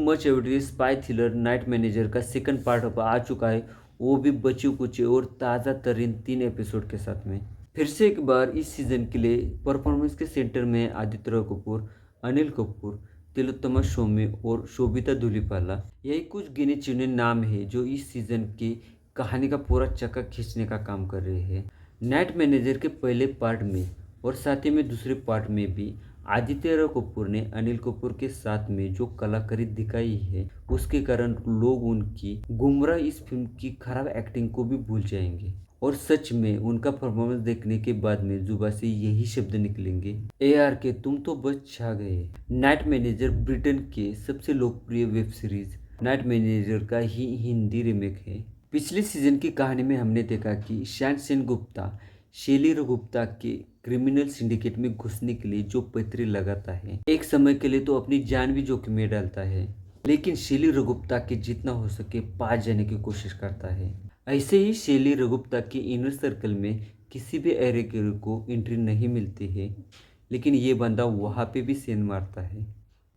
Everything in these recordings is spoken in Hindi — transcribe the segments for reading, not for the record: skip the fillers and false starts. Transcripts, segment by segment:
Much everyday spy thriller night manager का सेकंड पार्ट अब आ चुका है, वो भी बचे कुचे और ताज़ा तरीन 3 एपिसोड के साथ में। फिर से एक बार इस सीज़न के लिए परफॉर्मेंस के सेंटर में आदित्य रॉय कपूर, अनिल कपूर, तिलोत्तमा शोमे और शोभिता धूलिपाला। यही कुछ गिने चुने नाम है जो इस सीज़न की कहानी का पूरा चक्का खींचने का काम कर रहे हैं। नाइट मैनेजर के पहले पार्ट में और साथ ही में दूसरे पार्ट में भी आदित्य रॉय कपूर ने अनिल कपूर के साथ में जो कलाकारी दिखाई है, उसके कारण लोग उनकी गुमराह इस फिल्म की खराब एक्टिंग को भी भूल जाएंगे और सच में उनका परफॉर्मेंस देखने के बाद में जुबा से यही शब्द निकलेंगे, AR के तुम तो बच छा गए। नाइट मैनेजर ब्रिटेन के सबसे लोकप्रिय वेब सीरीज नाइट मैनेजर का ही हिंदी रीमेक है। पिछले सीजन की कहानी में हमने देखा कि श्याम सेन गुप्ता शेली गुप्ता के क्रिमिनल सिंडिकेट में घुसने के लिए जो पैतरे लगाता है, एक समय के लिए तो अपनी जान भी जोखिम में डालता है, लेकिन शेली गुप्ता के जितना हो सके पास जाने की कोशिश करता है। ऐसे ही शेली गुप्ता के इनर सर्कल में किसी भी एरियर को एंट्री नहीं मिलती है, लेकिन ये बंदा वहाँ पे भी सेन मारता है।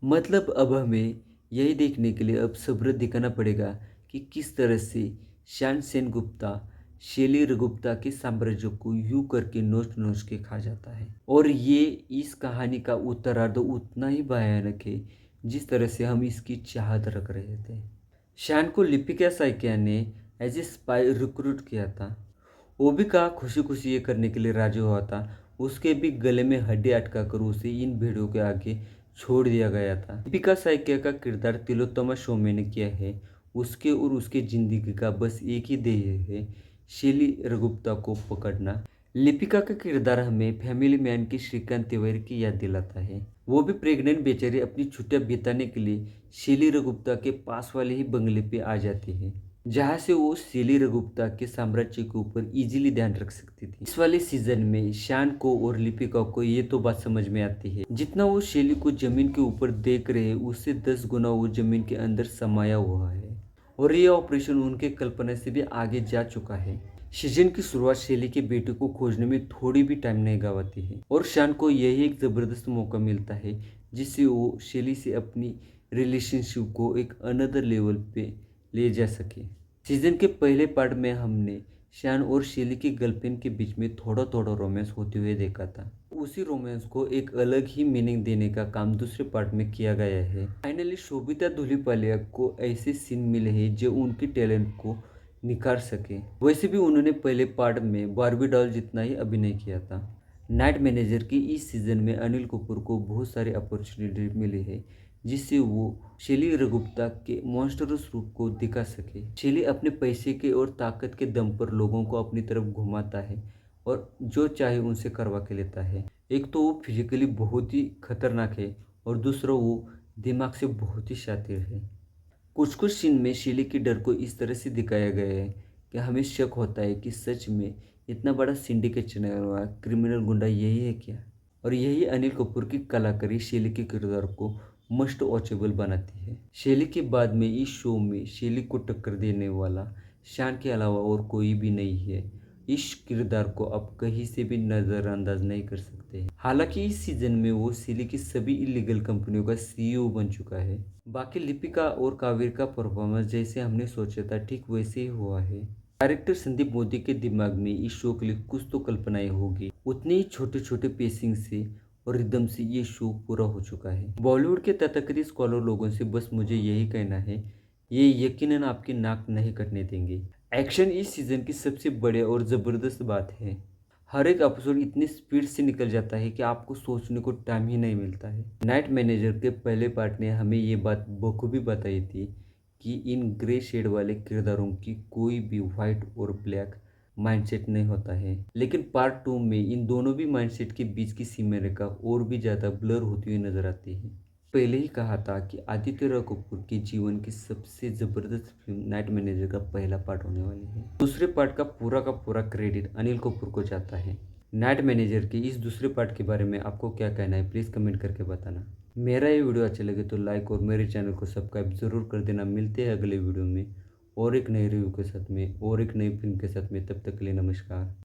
मतलब अब हमें यही देखने के लिए अब सब्र दिखाना पड़ेगा कि किस तरह से श्याम सेन गुप्ता शेली गुप्ता के साम्राज्य को यूं करके नोच नोच के खा जाता है। और ये इस कहानी का उत्तरार्ध उतना ही भयानक है जिस तरह से हम इसकी चाहत रख रहे थे। श्याम को लिपिका साइकिया ने एज ए स्पाई रिक्रूट किया था। वो भी कहा खुशी खुशी ये करने के लिए राजी हुआ था। उसके भी गले में हड्डी अटका कर उसे इन भेड़ों के आगे छोड़ दिया गया था। लिपिका साइकिया का किरदार तिलोत्तमा शोमे ने किया है। उसके और उसके जिंदगी का बस एक ही ध्येय है, शेली गुप्ता को पकड़ना। लिपिका का किरदार हमें फैमिली मैन की श्रीकांत तिवारी की याद दिलाता है। वो भी प्रेग्नेंट बेचारी अपनी छुट्टियां बिताने के लिए शेली गुप्ता के पास वाले ही बंगले पे आ जाती है, जहाँ से वो शेली गुप्ता के साम्राज्य के ऊपर इजीली ध्यान रख सकती थी। इस वाले सीजन में शान को और लिपिका को ये तो बात समझ में आती है, जितना वो शेली को जमीन के ऊपर देख रहे हैं उससे 10 गुना वो जमीन के अंदर समाया हुआ है और ये ऑपरेशन उनके कल्पना से भी आगे जा चुका है। सीजन की शुरुआत शेली के बेटे को खोजने में थोड़ी भी टाइम नहीं गवाती है और शान को यही एक ज़बरदस्त मौका मिलता है जिससे वो शेली से अपनी रिलेशनशिप को एक अनदर लेवल पे ले जा सके। सीजन के पहले पार्ट में हमने शान और शेली की गर्लफ्रेंड के बीच में थोड़ा थोड़ा रोमांस होते हुए देखा था। उसी रोमांस को एक अलग ही मीनिंग देने का काम दूसरे पार्ट में किया गया है। फाइनली शोभिता धूलिपाला को ऐसे सीन मिले हैं जो उनकी टैलेंट को निखार सके। वैसे भी उन्होंने पहले पार्ट में बार्बी डॉल जितना ही अभिनय किया था। नाइट मैनेजर की इस सीजन में अनिल कपूर को बहुत सारे अपॉर्चुनिटी मिली है जिससे वो शेली गुप्ता के मॉन्स्टरस रूप को दिखा सके। शेली अपने पैसे के और ताकत के दम पर लोगों को अपनी तरफ घुमाता है और जो चाहे उनसे करवा के लेता है। एक तो वो फिजिकली बहुत ही खतरनाक है और दूसरा वो दिमाग से बहुत ही शातिर है। कुछ कुछ सीन में शेली के डर को इस तरह से दिखाया गया है कि हमें शक होता है कि सच में इतना बड़ा सिंडिकेट चलाने वाला क्रिमिनल गुंडा यही है क्या। और यही अनिल कपूर की कलाकारी शेली के किरदार को मस्ट वॉचेबल बनाती है। शेली के बाद में इस शो में शेली को टक्कर देने वाला शान के अलावा और कोई भी नहीं है। इस किरदार को आप कहीं से भी नज़रअंदाज नहीं कर सकते। हालांकि इस सीजन में वो शेली की सभी इलीगल कंपनियों का CEO बन चुका है। बाकी लिपिका और कावेर का परफॉर्मेंस जैसे हमने सोचा था ठीक वैसे ही हुआ है। डायरेक्टर संदीप मोदी के दिमाग में इस शो के लिए कुछ तो कल्पनाएं होगी। उतने ही छोटे छोटे पेसिंग से और रिदम से ये शो पूरा हो चुका है। बॉलीवुड के तथाकथित स्कॉलर लोगों से बस मुझे यही कहना है, ये यकीनन आपकी नाक नहीं कटने देंगे। एक्शन इस सीजन की सबसे बड़े और ज़बरदस्त बात है। हर एक एपिसोड इतनी स्पीड से निकल जाता है कि आपको सोचने को टाइम ही नहीं मिलता है। नाइट मैनेजर के पहले पार्ट ने हमें ये बात बखूबी बताई थी कि इन ग्रे शेड वाले किरदारों की कोई भी वाइट और ब्लैक माइंडसेट नहीं होता है, लेकिन पार्ट 2 में इन दोनों भी माइंडसेट के बीच की सीमा रेखा और भी ज़्यादा ब्लर होती हुई नजर आती है। पहले ही कहा था कि आदित्य रॉय कपूर के जीवन की सबसे ज़बरदस्त फिल्म नाइट मैनेजर का पहला पार्ट होने वाली है। दूसरे पार्ट का पूरा क्रेडिट अनिल कपूर को जाता है। नाइट मैनेजर के इस दूसरे पार्ट के बारे में आपको क्या कहना है, प्लीज़ कमेंट करके बताना। मेरा ये वीडियो अच्छा लगे तो लाइक और मेरे चैनल को सब्सक्राइब ज़रूर कर देना। मिलते हैं अगले वीडियो में और एक नए रिव्यू के साथ में और एक नई फिल्म के साथ में। तब तक के लिए नमस्कार।